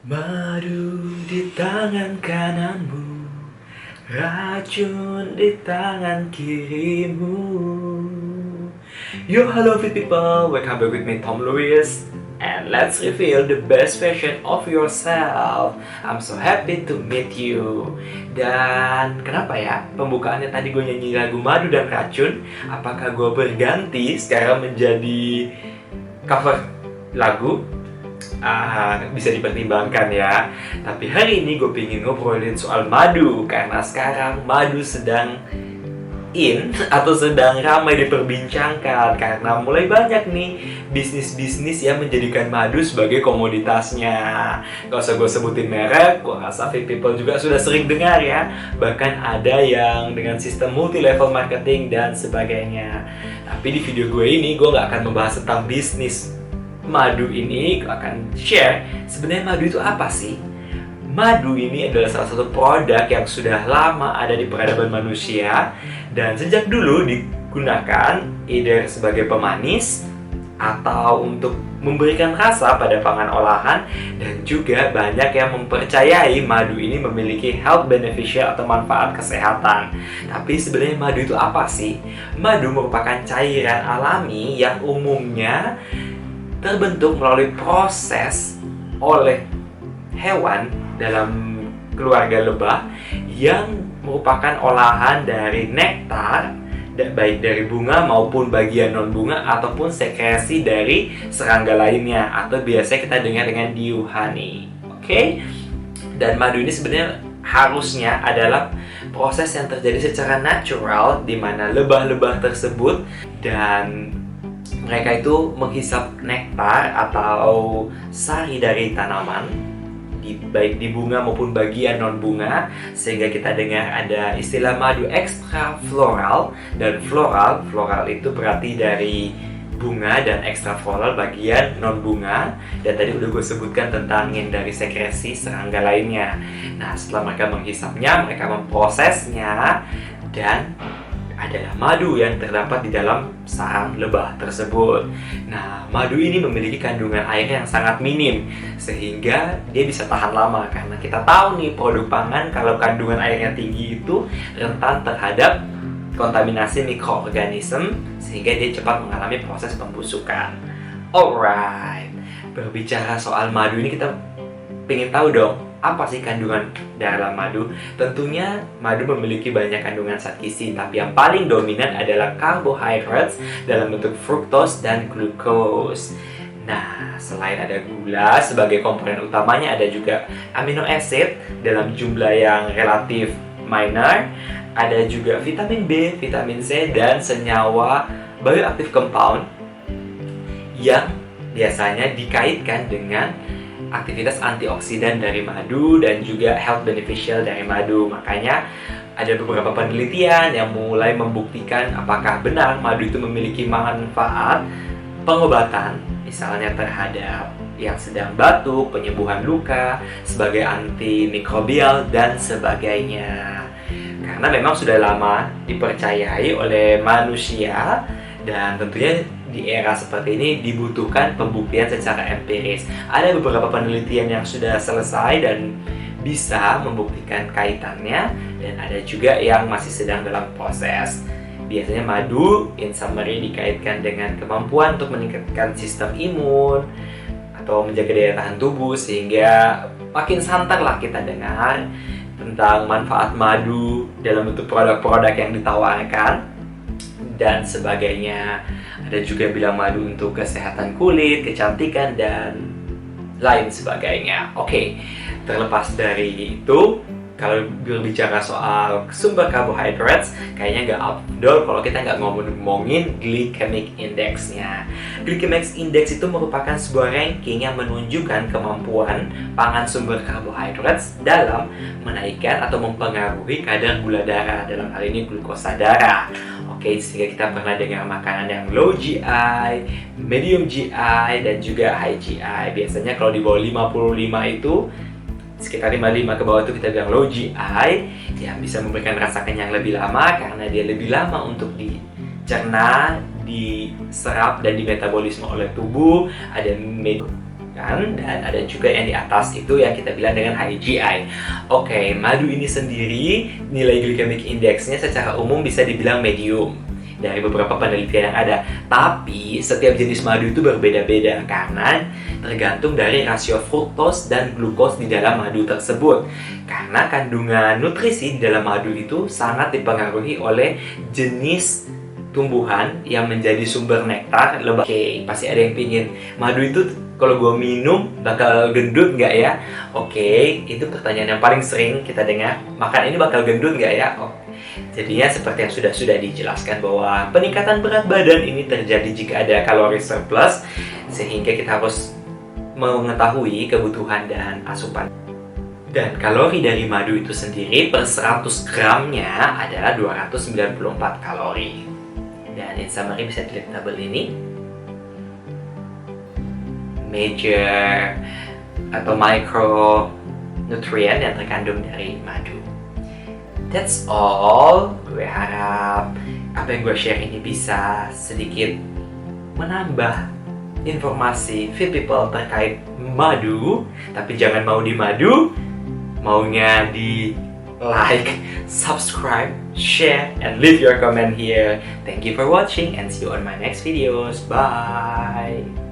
Madu di tangan kananmu, racun di tangan kirimu. Yo, hello fit people, welcome back with me Tom Lewis, and let's reveal the best version of yourself. I'm so happy to meet you. Dan kenapa ya pembukaannya tadi gue nyanyi lagu Madu dan Racun? Apakah gue berganti sekarang menjadi cover lagu? Bisa dipertimbangkan ya. Tapi hari ini gue pengen ngobrolin soal madu, karena sekarang madu sedang in atau sedang ramai diperbincangkan, karena mulai banyak nih bisnis-bisnis yang menjadikan madu sebagai komoditasnya. Gak usah gue sebutin merek, gue rasa fit people juga sudah sering dengar ya. Bahkan ada yang dengan sistem multi level marketing dan sebagainya. Tapi di video gue ini gue gak akan membahas tentang bisnis madu ini, akan share sebenarnya madu itu apa sih. Madu ini adalah salah satu produk yang sudah lama ada di peradaban manusia dan sejak dulu digunakan either sebagai pemanis atau untuk memberikan rasa pada pangan olahan, dan juga banyak yang mempercayai madu ini memiliki health beneficial atau manfaat kesehatan. Tapi sebenarnya madu itu apa sih? Madu merupakan cairan alami yang umumnya terbentuk melalui proses oleh hewan dalam keluarga lebah yang merupakan olahan dari nektar, baik dari bunga maupun bagian non-bunga ataupun sekresi dari serangga lainnya, atau biasa kita dengar dengan dew honey. Oke? Dan madu ini sebenarnya harusnya adalah proses yang terjadi secara natural, di mana lebah-lebah tersebut dan mereka itu menghisap nektar atau sari dari tanaman, baik di bunga maupun bagian non-bunga, sehingga kita dengar ada istilah madu ekstra floral dan floral. Floral itu berarti dari bunga dan ekstra floral bagian non-bunga. Dan tadi udah gue sebutkan tentang yang dari sekresi serangga lainnya. Nah, setelah mereka menghisapnya, mereka memprosesnya, dan adalah madu yang terdapat di dalam sarang lebah tersebut. Nah, madu ini memiliki kandungan air yang sangat minim, sehingga dia bisa tahan lama. Karena kita tahu nih, produk pangan kalau kandungan airnya tinggi itu rentan terhadap kontaminasi mikroorganisme, sehingga dia cepat mengalami proses pembusukan. Alright, berbicara soal madu ini kita pengen tahu dong, apa sih kandungan dalam madu? Tentunya madu memiliki banyak kandungan zat gizi, tapi yang paling dominan adalah carbohydrates dalam bentuk fructose dan glucose. Nah, selain ada gula sebagai komponen utamanya, ada juga amino acid dalam jumlah yang relatif minor, ada juga vitamin B, vitamin C, dan senyawa bioactive compound yang biasanya dikaitkan dengan aktivitas antioksidan dari madu dan juga health beneficial dari madu. Makanya ada beberapa penelitian yang mulai membuktikan apakah benar madu itu memiliki manfaat pengobatan, misalnya terhadap yang sedang batuk, penyembuhan luka, sebagai antimikrobial dan sebagainya. Karena memang sudah lama dipercayai oleh manusia, dan tentunya di era seperti ini dibutuhkan pembuktian secara empiris. Ada beberapa penelitian yang sudah selesai dan bisa membuktikan kaitannya, dan ada juga yang masih sedang dalam proses. Biasanya madu, in summary, dikaitkan dengan kemampuan untuk meningkatkan sistem imun atau menjaga daya tahan tubuh, sehingga makin santer lah kita dengar tentang manfaat madu dalam bentuk produk-produk yang ditawarkan dan sebagainya. Ada juga yang bilang madu untuk kesehatan kulit, kecantikan, dan lain sebagainya. Oke, terlepas dari itu, kalau berbicara soal sumber carbohydrates, kayaknya nggak afdol kalau kita nggak ngomongin glycemic index-nya. Glycemic index itu merupakan sebuah ranking yang menunjukkan kemampuan pangan sumber carbohydrates dalam menaikkan atau mempengaruhi kadar gula darah, dalam hal ini glukosa darah. Oke, sehingga kita pernah dengar makanan yang low GI, medium GI, dan juga high GI. Biasanya kalau di bawah 55 itu, sekitar 55 ke bawah itu kita bilang low GI, yang bisa memberikan rasa kenyang lebih lama karena dia lebih lama untuk dicerna, diserap, dan dimetabolisme oleh tubuh. Ada kan? Dan ada juga yang di atas itu yang kita bilang dengan high GI. Oke, madu ini sendiri nilai glycemic indexnya secara umum bisa dibilang medium dari beberapa penelitian yang ada. Tapi setiap jenis madu itu berbeda-beda karena tergantung dari rasio fructose dan glukos di dalam madu tersebut. Karena kandungan nutrisi di dalam madu itu sangat dipengaruhi oleh jenis tumbuhan yang menjadi sumber nektar lebah. Oke, pasti ada yang pingin madu itu kalau gue minum bakal gendut nggak ya? Oke, itu pertanyaan yang paling sering kita dengar. Makan ini bakal gendut nggak ya? Oh, jadinya seperti yang sudah dijelaskan bahwa peningkatan berat badan ini terjadi jika ada kalori surplus, sehingga kita harus mengetahui kebutuhan dan asupan. Dan kalori dari madu itu sendiri per 100 gramnya adalah 294 kalori. Dan in summary bisa dilihat tabel ini. Major atau micronutrient yang terkandung dari madu. That's all. Gue harap apa yang gue share ini bisa sedikit menambah informasi Fit People terkait madu. Tapi jangan mau di madu, maunya di like, subscribe, share, and leave your comment here. Thank you for watching and see you on my next videos. Bye.